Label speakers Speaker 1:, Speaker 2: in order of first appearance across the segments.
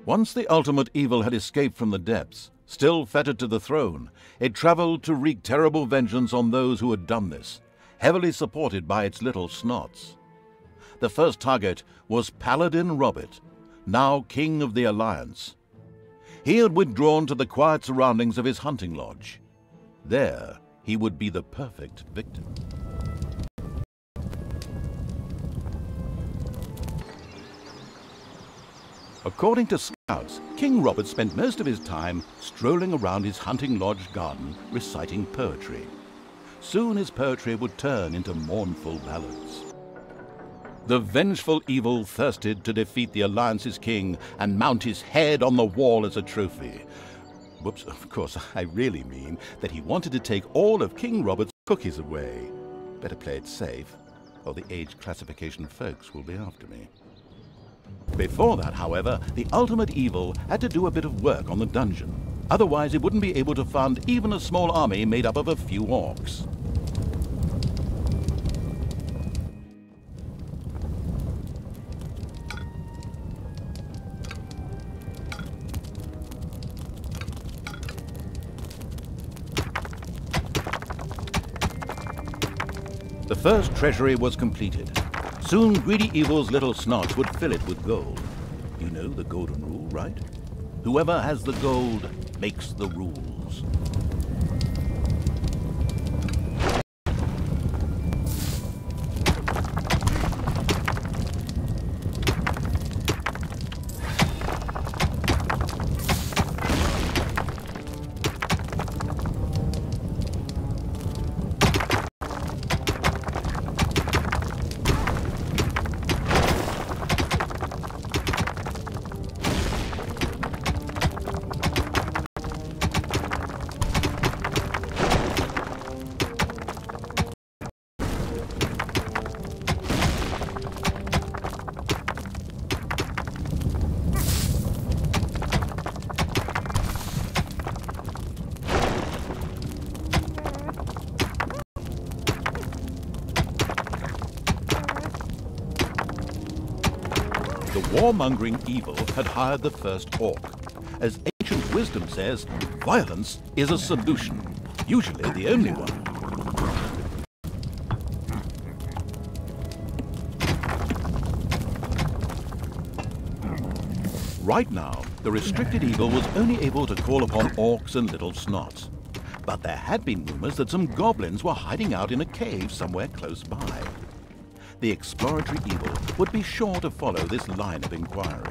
Speaker 1: Once the ultimate evil had escaped from the depths, still fettered to the throne, it traveled to wreak terrible vengeance on those who had done this, heavily supported by its little snots. The first target was Paladin Robert, now King of the Alliance. He had withdrawn to the quiet surroundings of his hunting lodge. There, he would be the perfect victim. According to scouts, King Robert spent most of his time strolling around his hunting lodge garden reciting poetry. Soon his poetry would turn into mournful ballads. The vengeful evil thirsted to defeat the Alliance's king and mount his head on the wall as a trophy. Whoops, of course, I really mean that he wanted to take all of King Robert's cookies away. Better play it safe, or the age classification folks will be after me. Before that, however, the ultimate evil had to do a bit of work on the dungeon. Otherwise, it wouldn't be able to fund even a small army made up of a few orcs. The first treasury was completed. Soon greedy evil's little snots would fill it with gold. You know the golden rule, right? Whoever has the gold makes the rules. The warmongering evil had hired the first orc. As ancient wisdom says, violence is a solution, usually the only one. Right now, the restricted evil was only able to call upon orcs and little snots. But there had been rumors that some goblins were hiding out in a cave somewhere close by. The exploratory evil would be sure to follow this line of inquiry.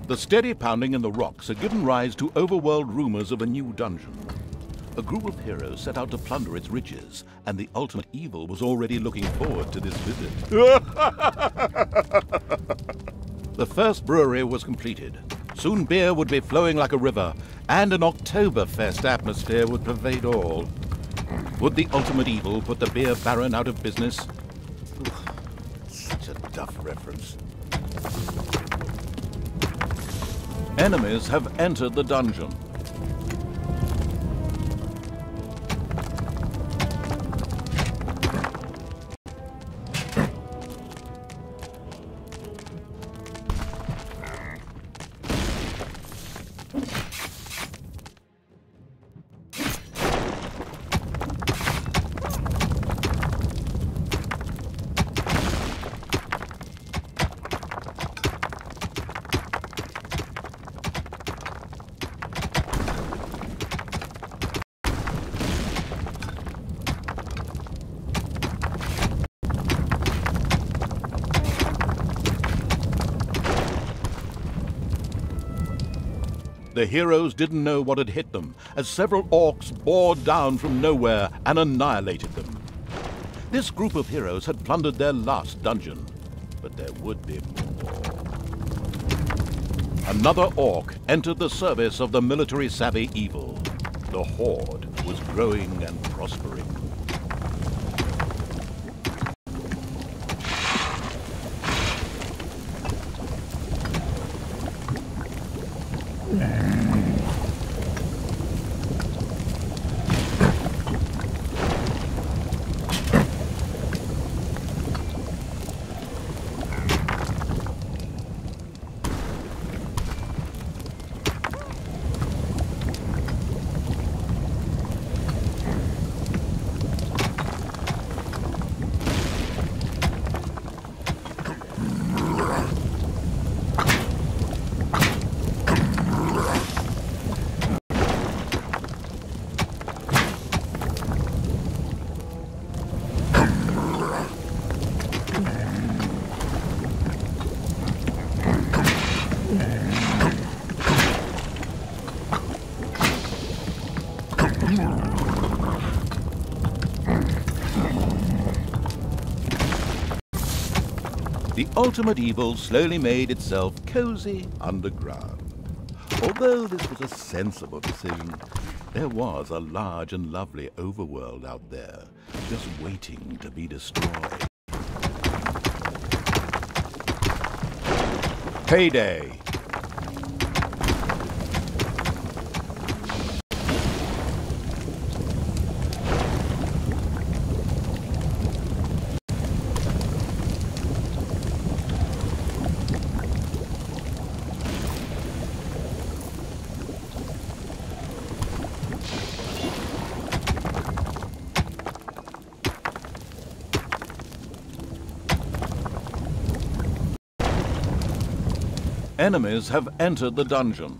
Speaker 1: The steady pounding in the rocks had given rise to overworld rumors of a new dungeon. A group of heroes set out to plunder its riches, and the ultimate evil was already looking forward to this visit. The first brewery was completed. Soon beer would be flowing like a river, and an Oktoberfest atmosphere would pervade all. Would the ultimate evil put the beer baron out of business? Such a duff reference. Enemies have entered the dungeon. The heroes didn't know what had hit them, as several orcs bore down from nowhere and annihilated them. This group of heroes had plundered their last dungeon, but there would be more. Another orc entered the service of the military-savvy evil. The horde was growing and prospering. The ultimate evil slowly made itself cozy underground. Although this was a sensible decision, there was a large and lovely overworld out there, just waiting to be destroyed. Payday! Enemies have entered the dungeon.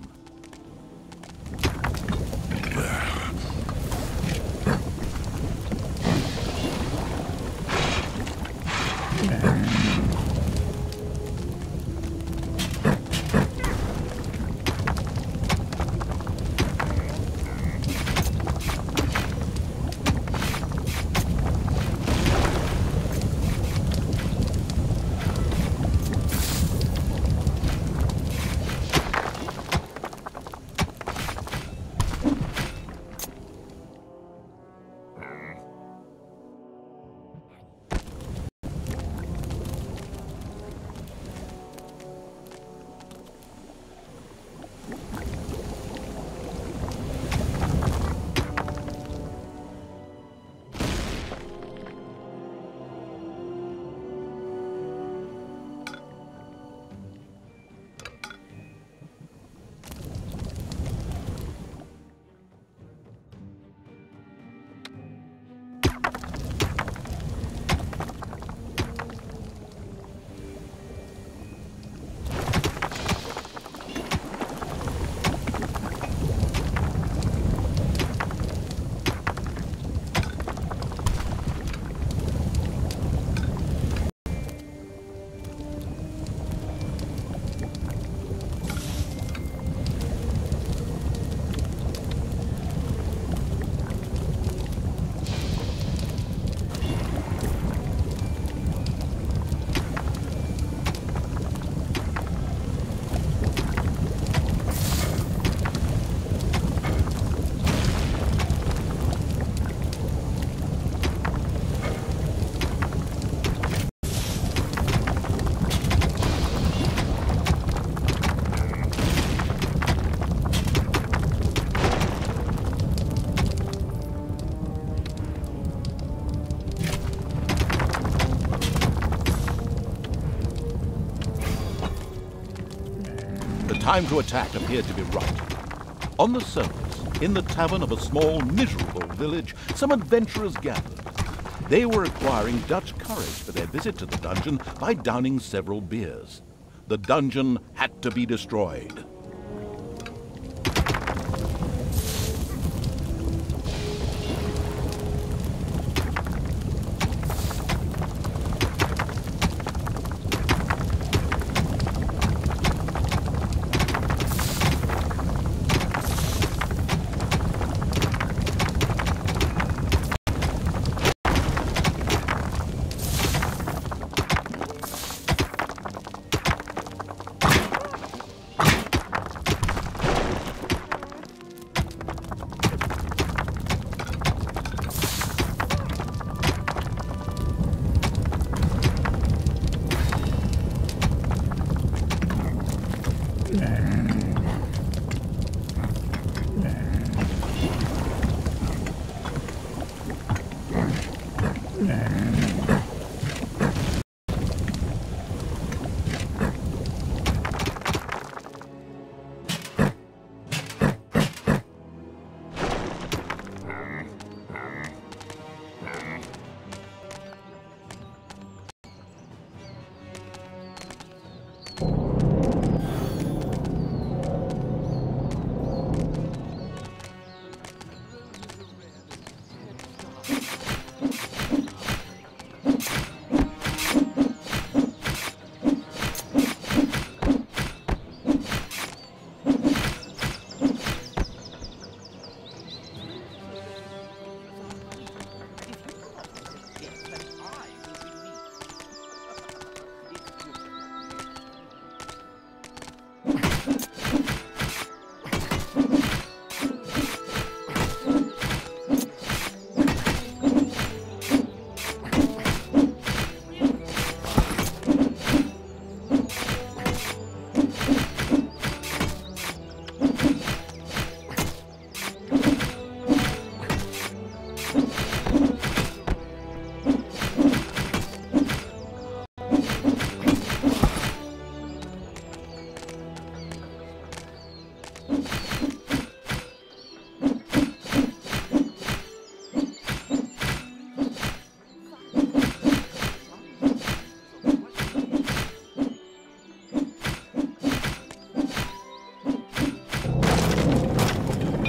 Speaker 1: The time to attack appeared to be right. On the surface, in the tavern of a small, miserable village, some adventurers gathered. They were acquiring Dutch courage for their visit to the dungeon by downing several beers. The dungeon had to be destroyed.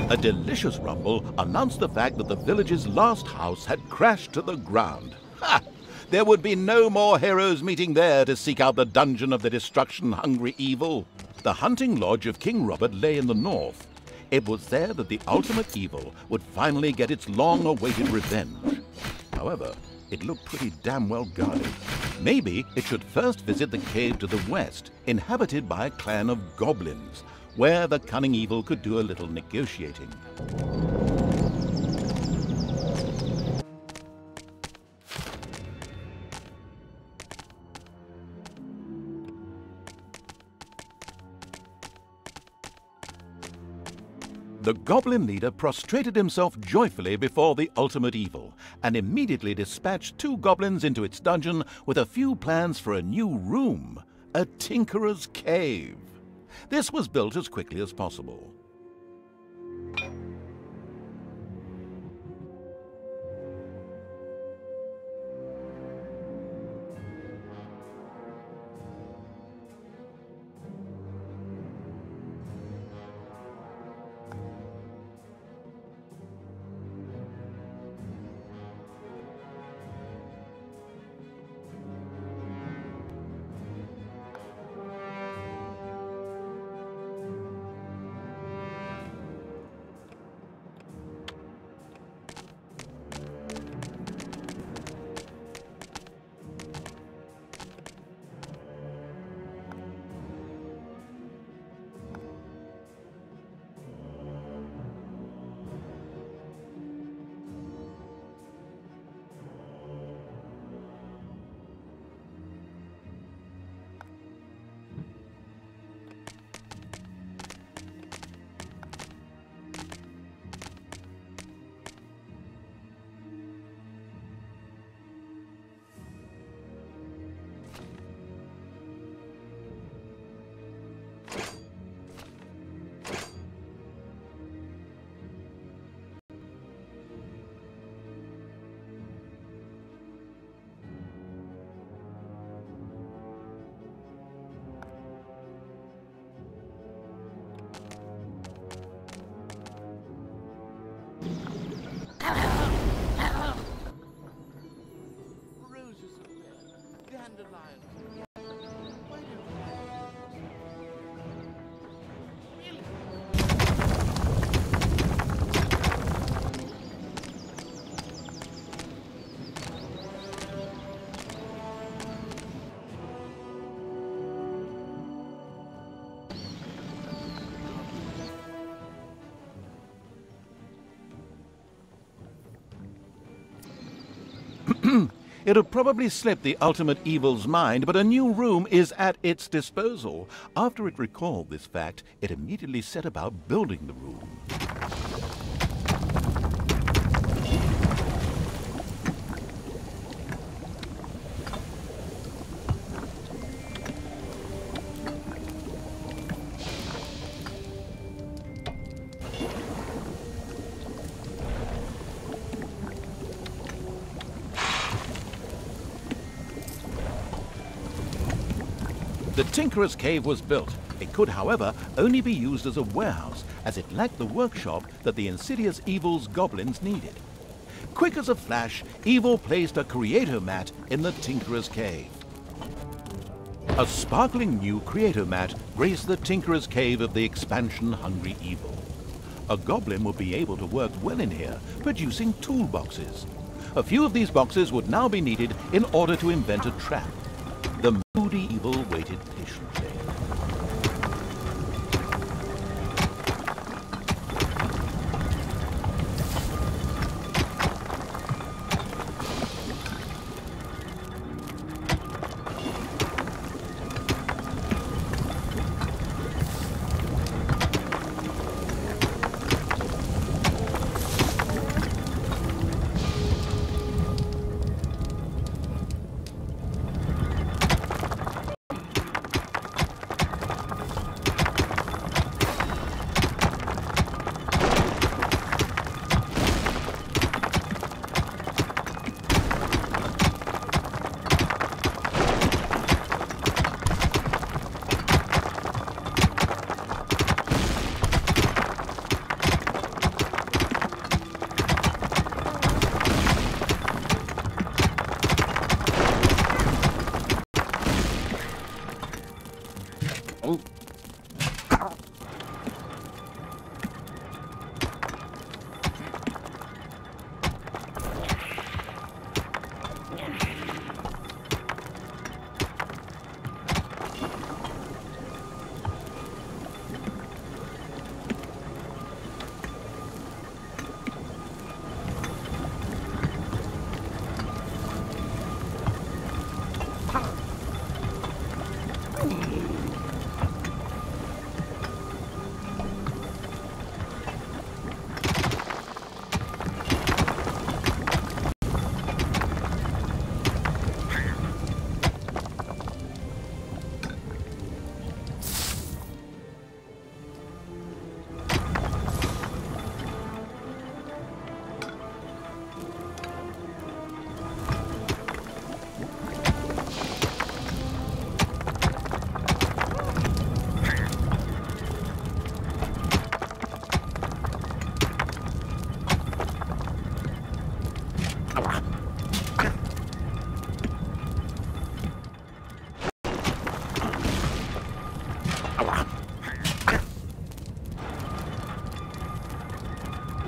Speaker 1: A delicious rumble announced the fact that the village's last house had crashed to the ground. Ha! There would be no more heroes meeting there to seek out the dungeon of the destruction-hungry evil. The hunting lodge of King Robert lay in the north. It was there that the ultimate evil would finally get its long-awaited revenge. However, it looked pretty damn well guarded. Maybe it should first visit the cave to the west, inhabited by a clan of goblins, where the cunning evil could do a little negotiating. The goblin leader prostrated himself joyfully before the ultimate evil and immediately dispatched 2 goblins into its dungeon with a few plans for a new room, a tinkerer's cave. This was built as quickly as possible. It had probably slipped the ultimate evil's mind, but a new room is at its disposal. After it recalled this fact, it immediately set about building the room. The Tinkerer's Cave was built. It could, however, only be used as a warehouse, as it lacked the workshop that the insidious evil's goblins needed. Quick as a flash, Evil placed a creator mat in the Tinkerer's Cave. A sparkling new creator mat graced the Tinkerer's Cave of the expansion-hungry Evil. A goblin would be able to work well in here, producing toolboxes. A few of these boxes would now be needed in order to invent a trap. The moody Evil waited patiently.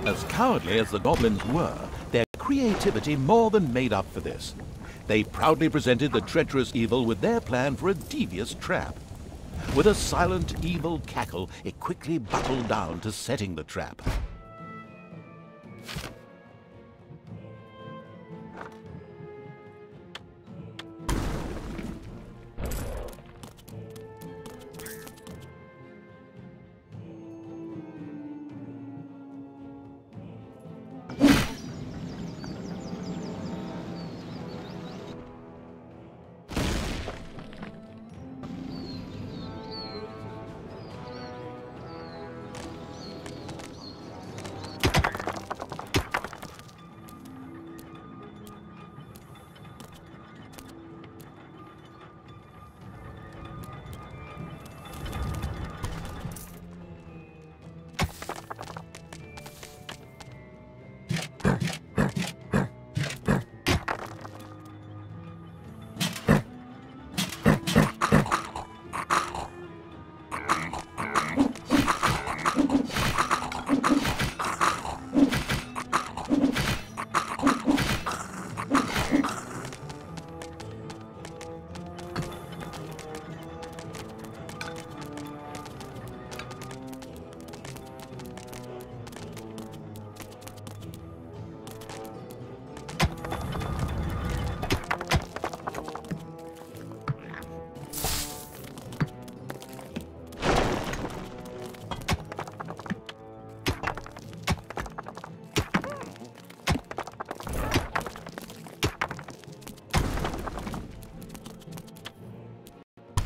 Speaker 1: As cowardly as the goblins were, their creativity more than made up for this. They proudly presented the treacherous Evil with their plan for a devious trap. With a silent, evil cackle, it quickly buckled down to setting the trap.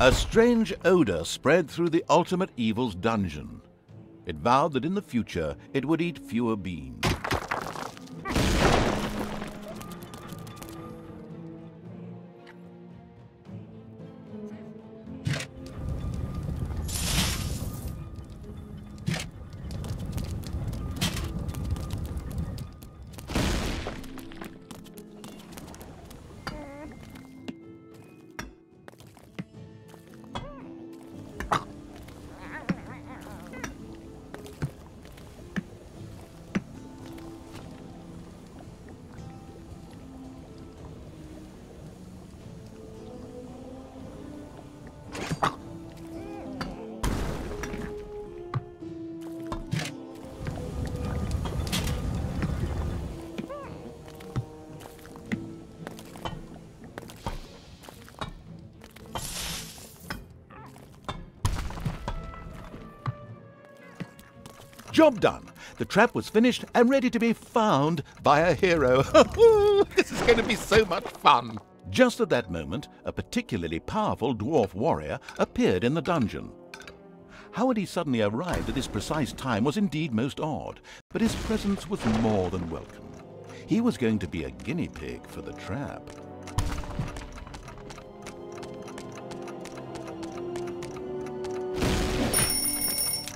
Speaker 1: A strange odor spread through the ultimate evil's dungeon. It vowed that in the future it would eat fewer beans. Job done. The trap was finished and ready to be found by a hero. This is going to be so much fun. Just at that moment, a particularly powerful dwarf warrior appeared in the dungeon. How had he suddenly arrived at this precise time was indeed most odd, but his presence was more than welcome. He was going to be a guinea pig for the trap.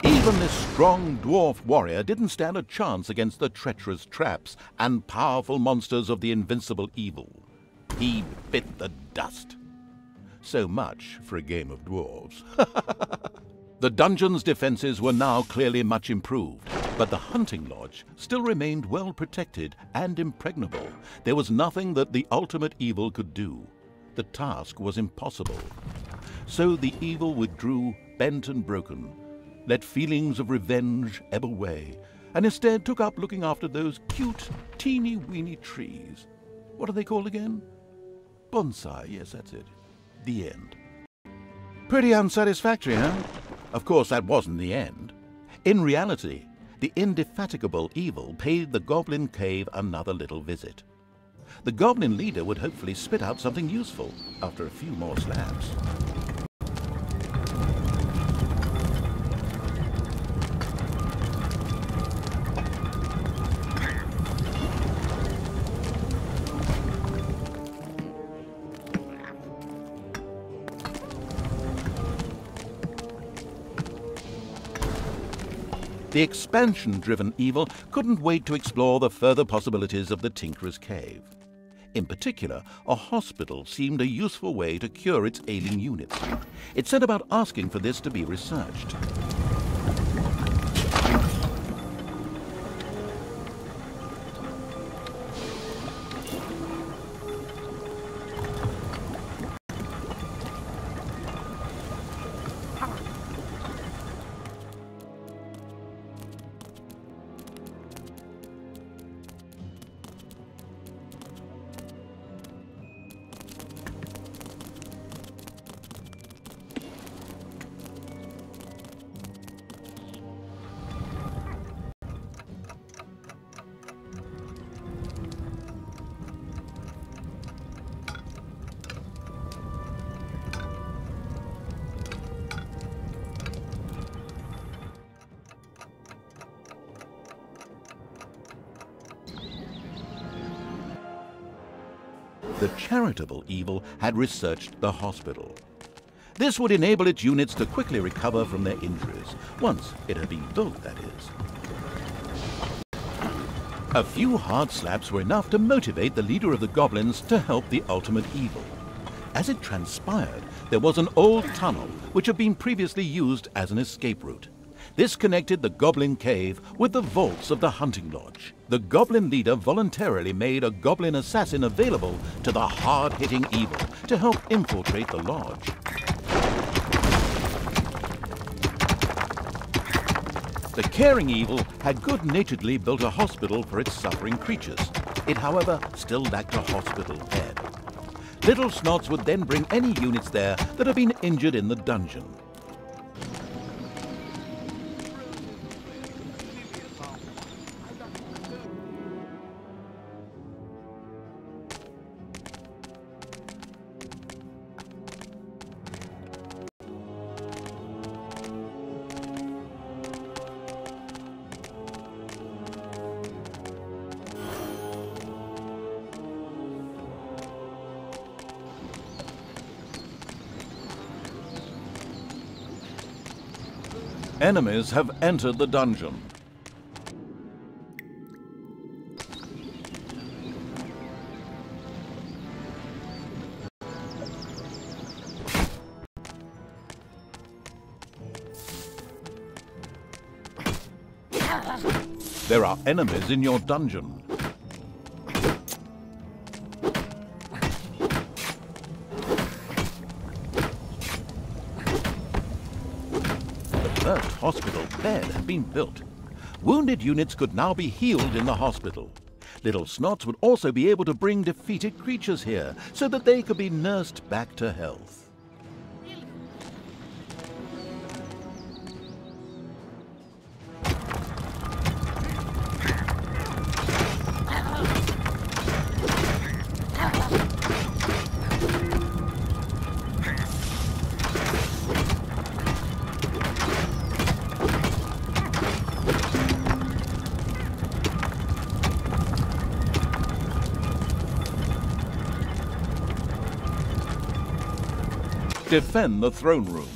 Speaker 1: Even this strong dwarf warrior didn't stand a chance against the treacherous traps and powerful monsters of the invincible evil. He bit the dust. So much for a game of dwarves. The dungeon's defenses were now clearly much improved, but the hunting lodge still remained well protected and impregnable. There was nothing that the ultimate evil could do. The task was impossible. So the evil withdrew, bent and broken, let feelings of revenge ebb away, and instead took up looking after those cute, teeny-weeny trees. What are they called again? Bonsai, yes, that's it. The end. Pretty unsatisfactory, huh? Of course, that wasn't the end. In reality, the indefatigable evil paid the goblin cave another little visit. The goblin leader would hopefully spit out something useful after a few more slabs. The expansion-driven evil couldn't wait to explore the further possibilities of the Tinkerer's Cave. In particular, a hospital seemed a useful way to cure its ailing units. It set about asking for this to be researched. The charitable evil had researched the hospital. This would enable its units to quickly recover from their injuries, once it had been built, that is. A few hard slabs were enough to motivate the leader of the goblins to help the ultimate evil. As it transpired, there was an old tunnel which had been previously used as an escape route. This connected the Goblin Cave with the vaults of the hunting lodge. The goblin leader voluntarily made a goblin assassin available to the hard-hitting evil to help infiltrate the lodge. The caring evil had good-naturedly built a hospital for its suffering creatures. It, however, still lacked a hospital bed. Little Snots would then bring any units there that had been injured in the dungeon. Enemies have entered the dungeon. There are enemies in your dungeon. The first hospital bed had been built. Wounded units could now be healed in the hospital. Little Snots would also be able to bring defeated creatures here so that they could be nursed back to health. Defend the throne room.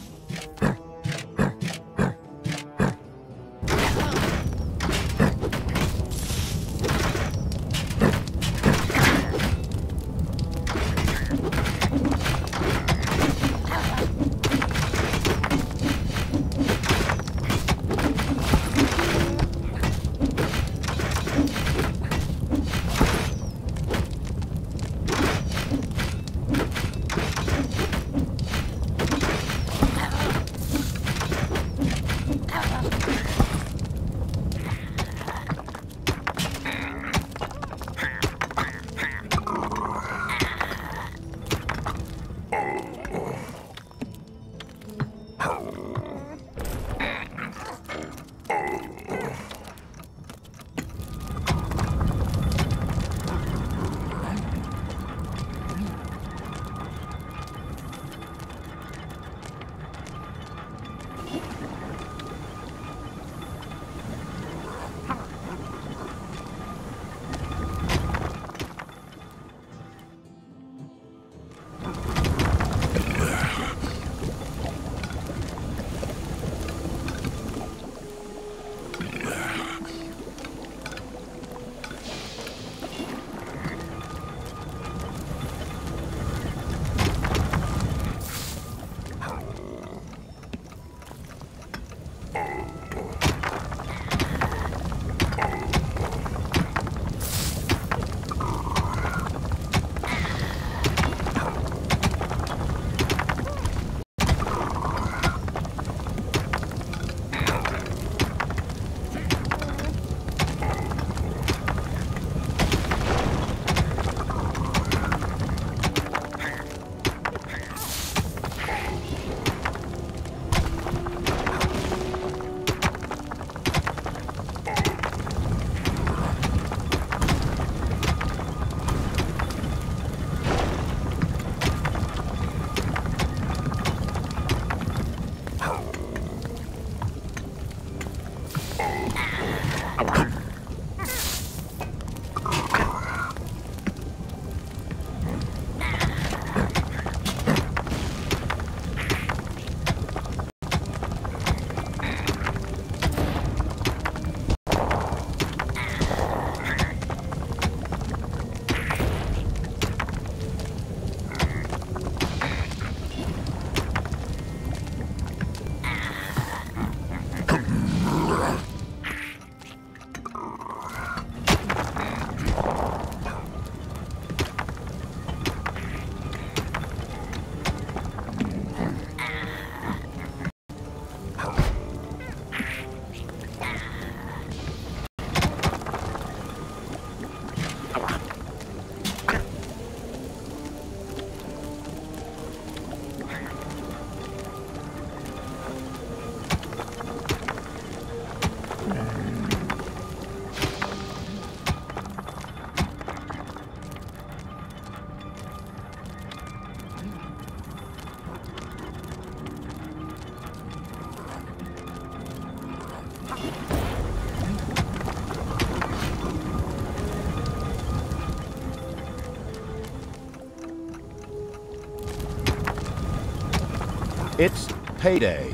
Speaker 1: It's payday.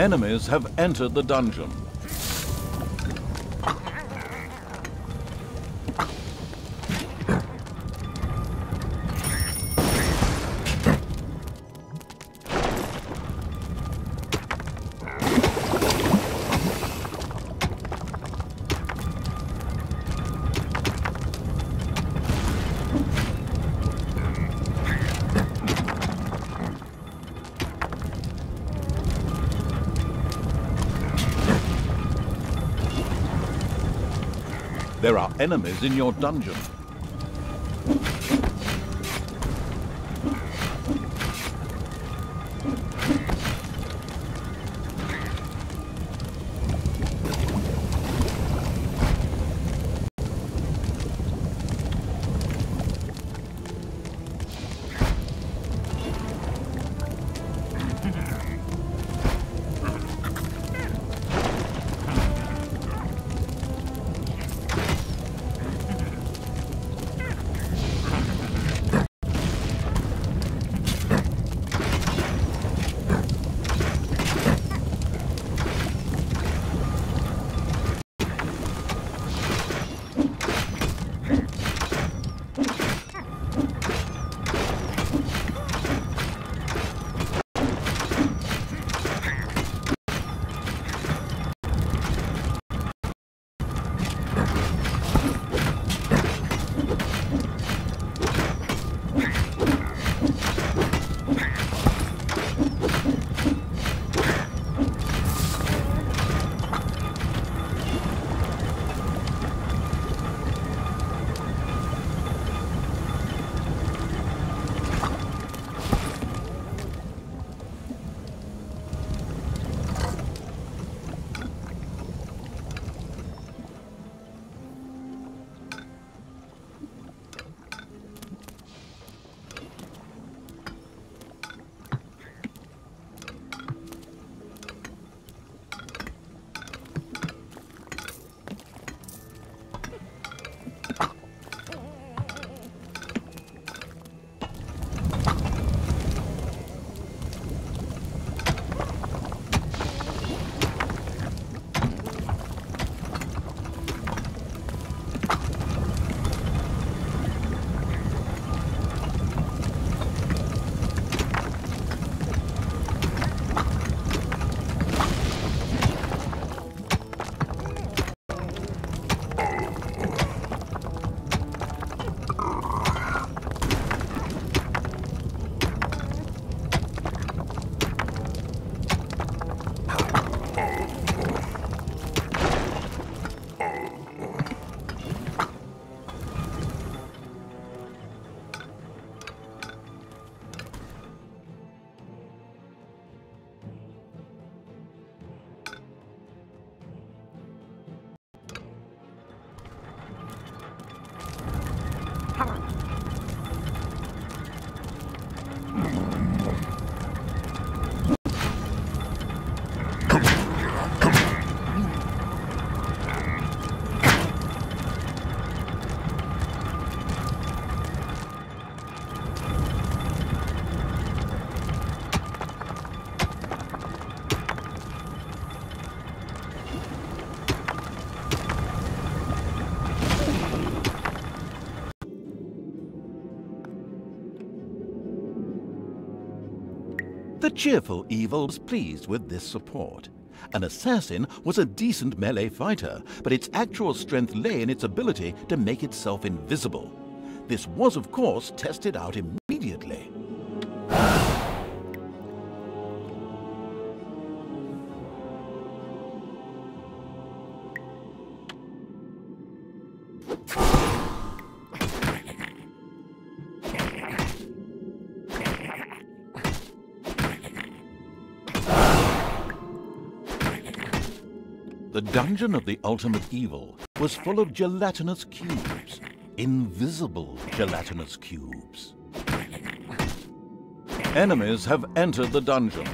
Speaker 1: Enemies have entered the dungeon. There are enemies in your dungeon. The cheerful evil was pleased with this support. An assassin was a decent melee fighter, but its actual strength lay in its ability to make itself invisible. This was, of course, tested out immediately. The dungeon of the ultimate evil was full of gelatinous cubes, invisible gelatinous cubes. Enemies have entered the dungeon.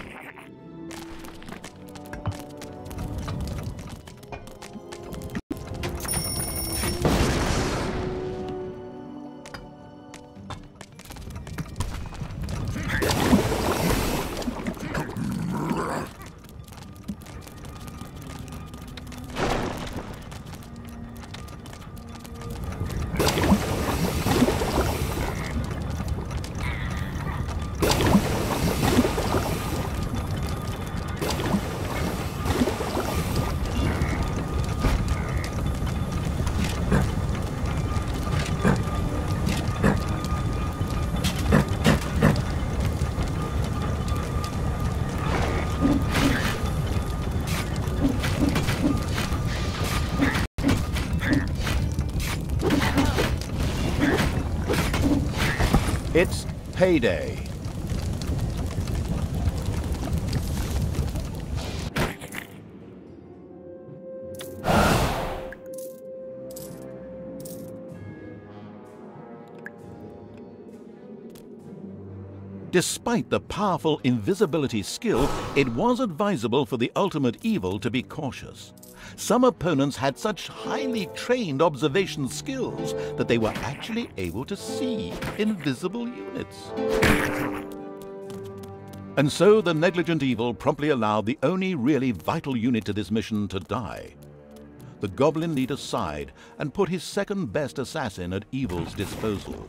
Speaker 1: It's payday. Despite the powerful invisibility skill, it was advisable for the ultimate evil to be cautious. Some opponents had such highly trained observation skills that they were actually able to see invisible units. And so the negligent evil promptly allowed the only really vital unit to this mission to die. The goblin leader sighed and put his second best assassin at evil's disposal.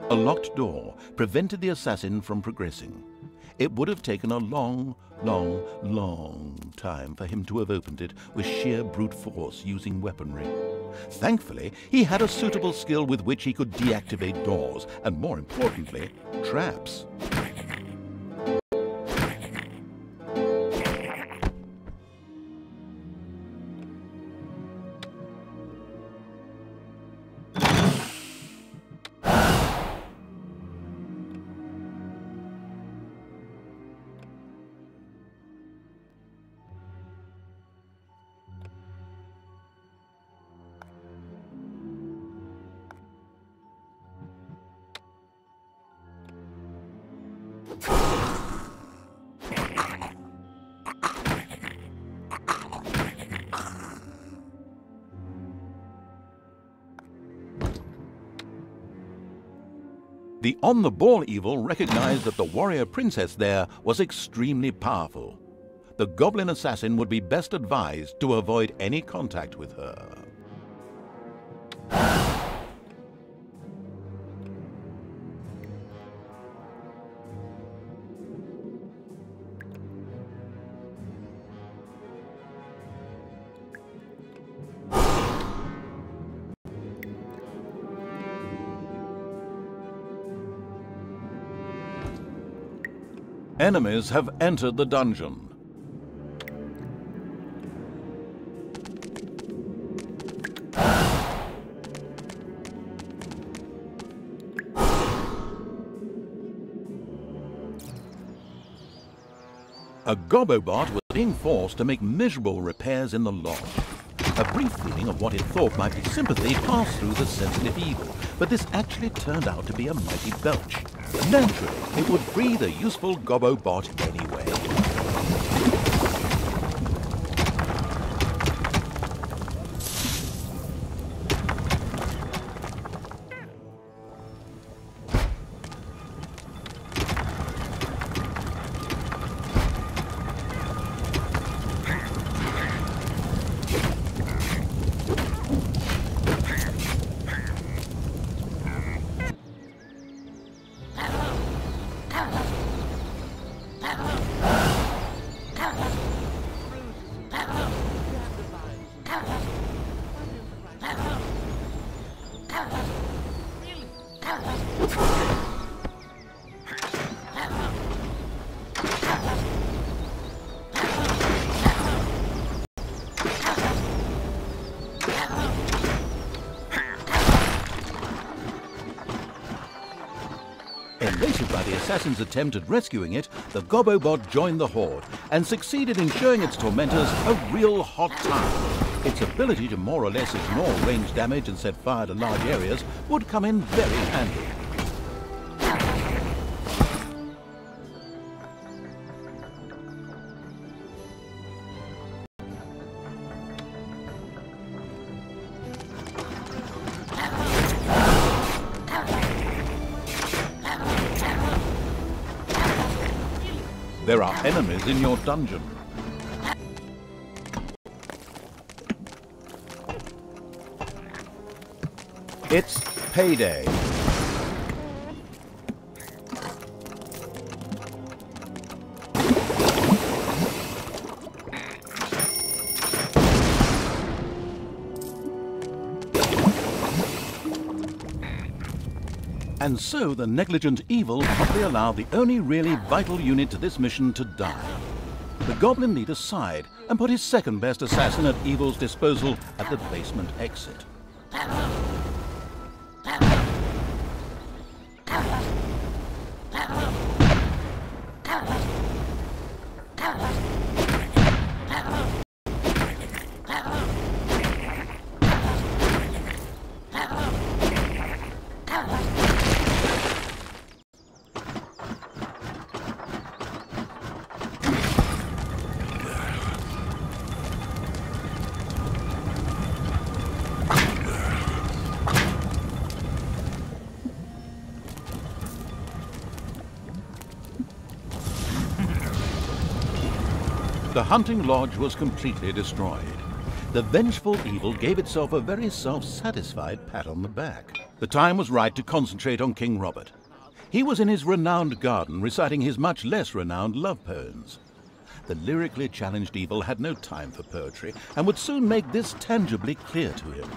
Speaker 1: A locked door prevented the assassin from progressing. It would have taken a long time for him to have opened it with sheer brute force using weaponry. Thankfully, he had a suitable skill with which he could deactivate doors, and more importantly, traps. The on-the-ball evil recognized that the warrior princess there was extremely powerful. The goblin assassin would be best advised to avoid any contact with her. Enemies have entered the dungeon. A Gobobot was being forced to make miserable repairs in the lodge. A brief feeling of what it thought might be sympathy passed through the sensitive evil, but this actually turned out to be a mighty belch. Naturally, it would free the useful Gobobot anyway. Elated by the assassin's attempt at rescuing it, the Gobobot joined the horde and succeeded in showing its tormentors a real hot time. Its ability to more or less ignore range damage and set fire to large areas would come in very handy. There are enemies in your dungeon. It's payday. And so the negligent evil promptly allowed the only really vital unit to this mission to die. The goblin leader sighed and put his second best assassin at evil's disposal at the basement exit. The hunting lodge was completely destroyed. The vengeful evil gave itself a very self-satisfied pat on the back. The time was right to concentrate on King Robert. He was in his renowned garden reciting his much less renowned love poems. The lyrically challenged evil had no time for poetry and would soon make this tangibly clear to him.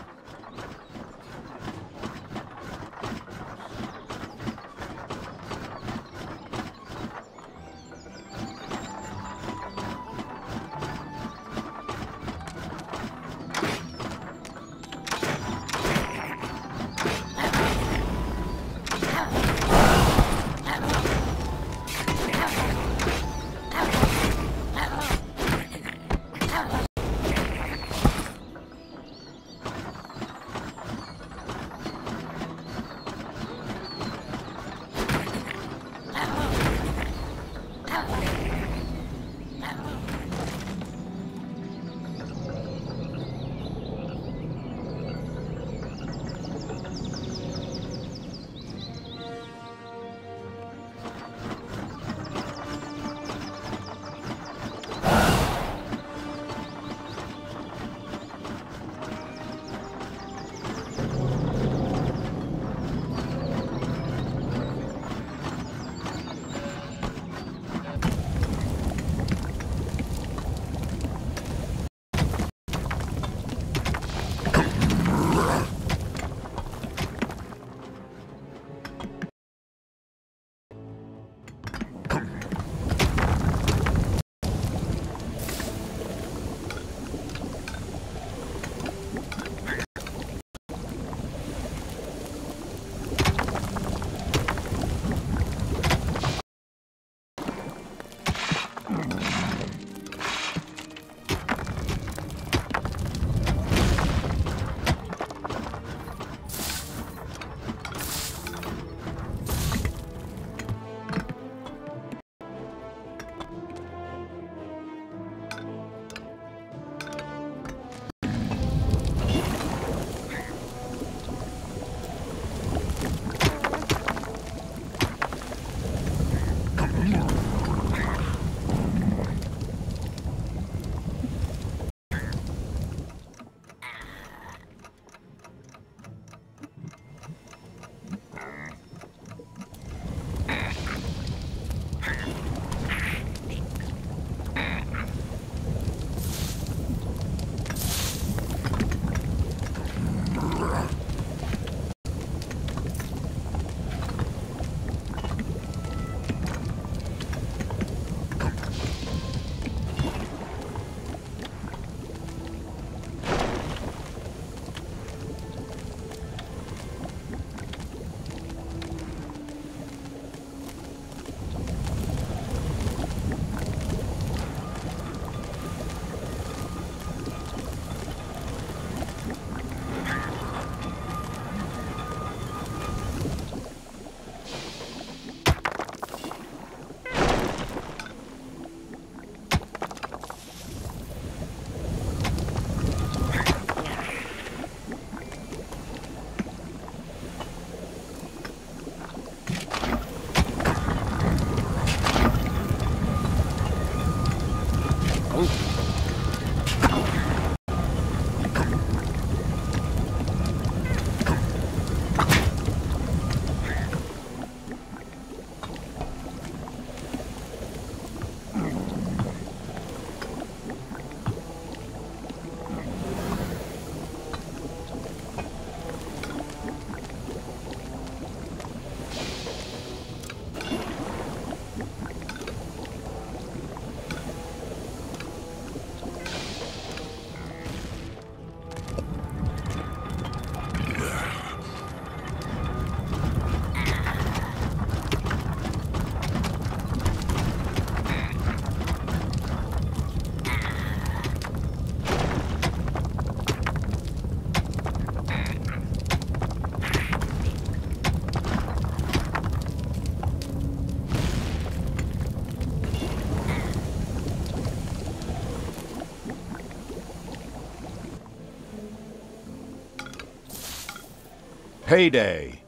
Speaker 1: Heyday!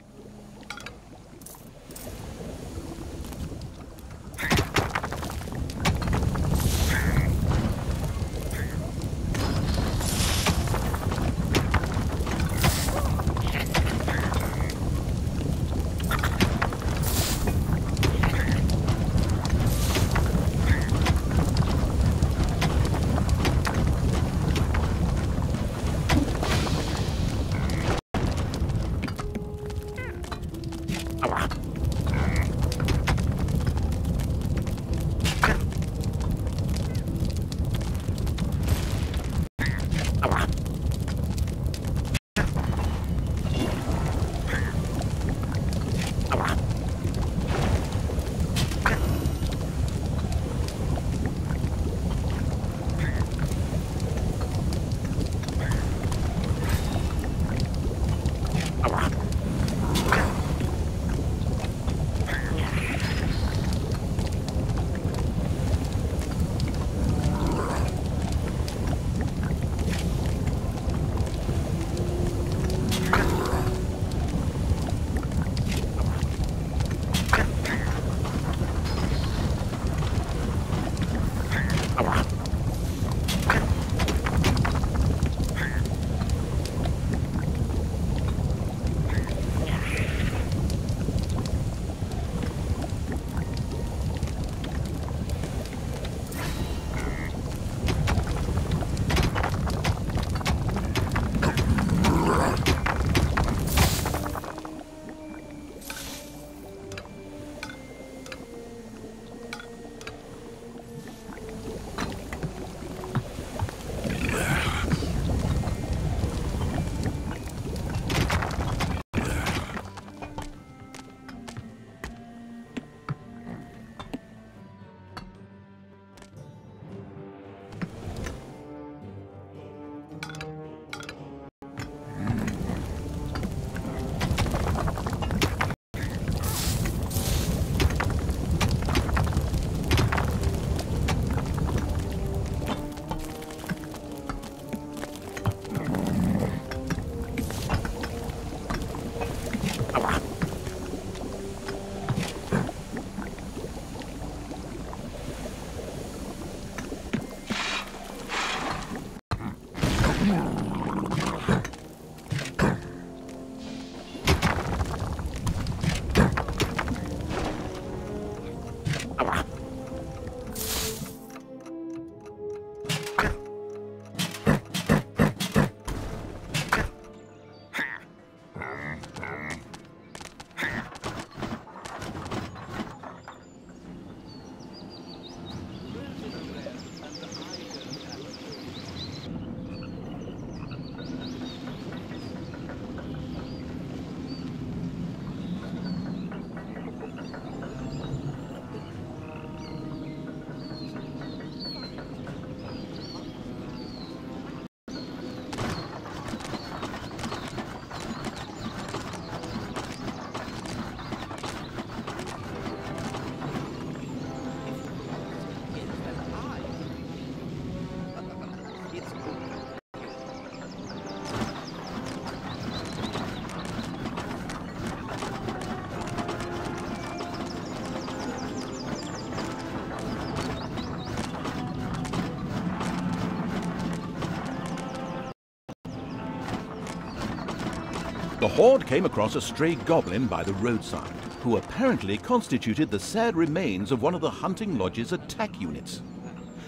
Speaker 1: The horde came across a stray goblin by the roadside, who apparently constituted the sad remains of one of the hunting lodge's attack units.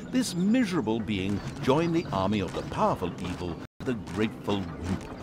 Speaker 1: This miserable being joined the army of the powerful evil with a grateful whimper.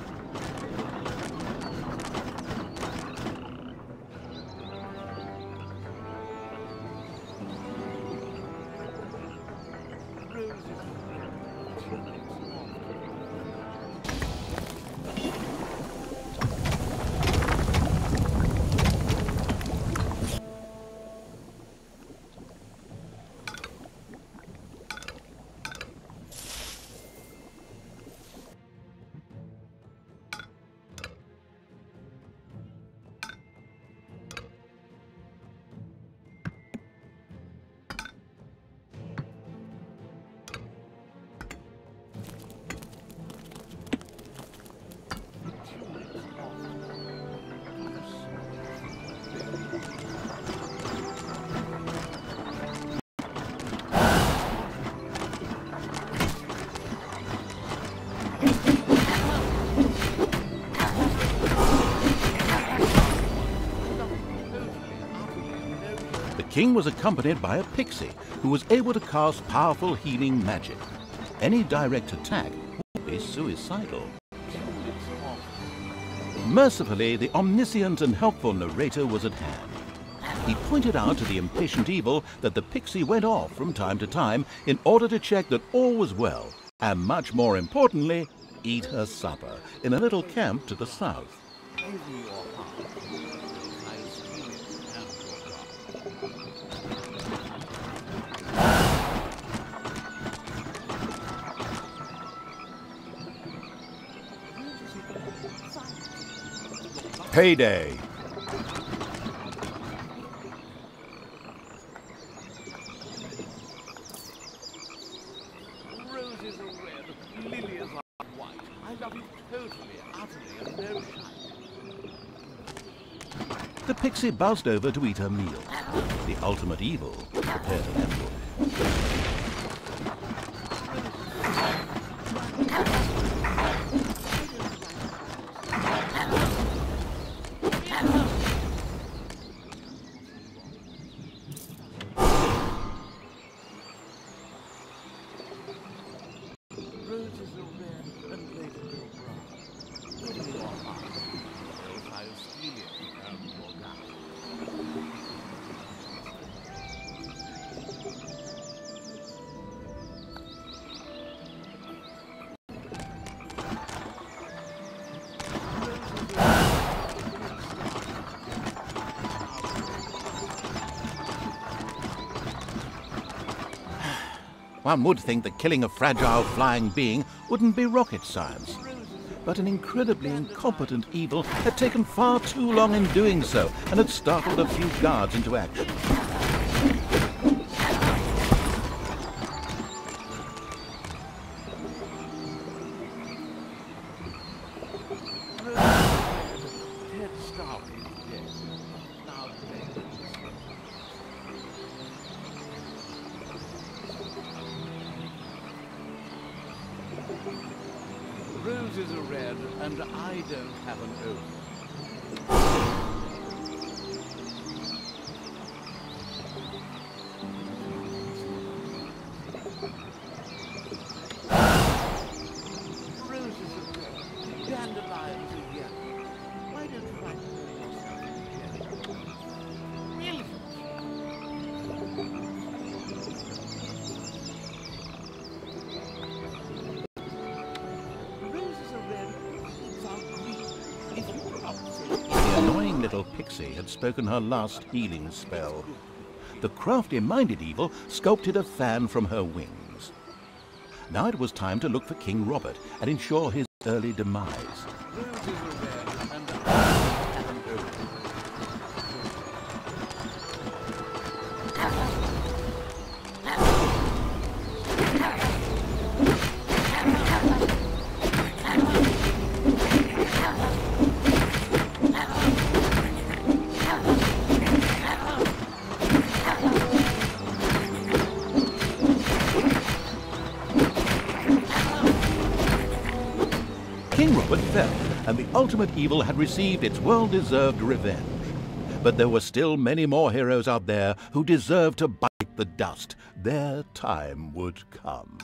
Speaker 1: king was accompanied by a pixie who was able to cast powerful healing magic. Any direct attack would be suicidal. Mercifully, the omniscient and helpful narrator was at hand. He pointed out to the impatient evil that the pixie went off from time to time in order to check that all was well, and much more importantly, eat her supper in a little camp to the south. Payday!
Speaker 2: Roses are red, lilies are white. I love you totally, utterly, and no shite.
Speaker 1: The pixie buzzed over to eat her meal. The ultimate evil prepared an ambush.
Speaker 2: Roses are red and ladies are brown. Give me your heart, else I'll steal it and your gun.
Speaker 1: One would think the killing a fragile flying being wouldn't be rocket science. But an incredibly incompetent evil had taken far too long in doing so and had startled a few guards into action.
Speaker 2: Roses are red, and I don't have an oath. Roses are red, dandelions are yellow. Why don't you write yourself in yellow?
Speaker 1: The annoying little pixie had spoken her last healing spell. The crafty-minded evil sculpted a fan from her wings. Now it was time to look for King Robert and ensure his early demise. King Robert fell, and the ultimate evil had received its well-deserved revenge. But there were still many more heroes out there who deserved to bite the dust. Their time would come.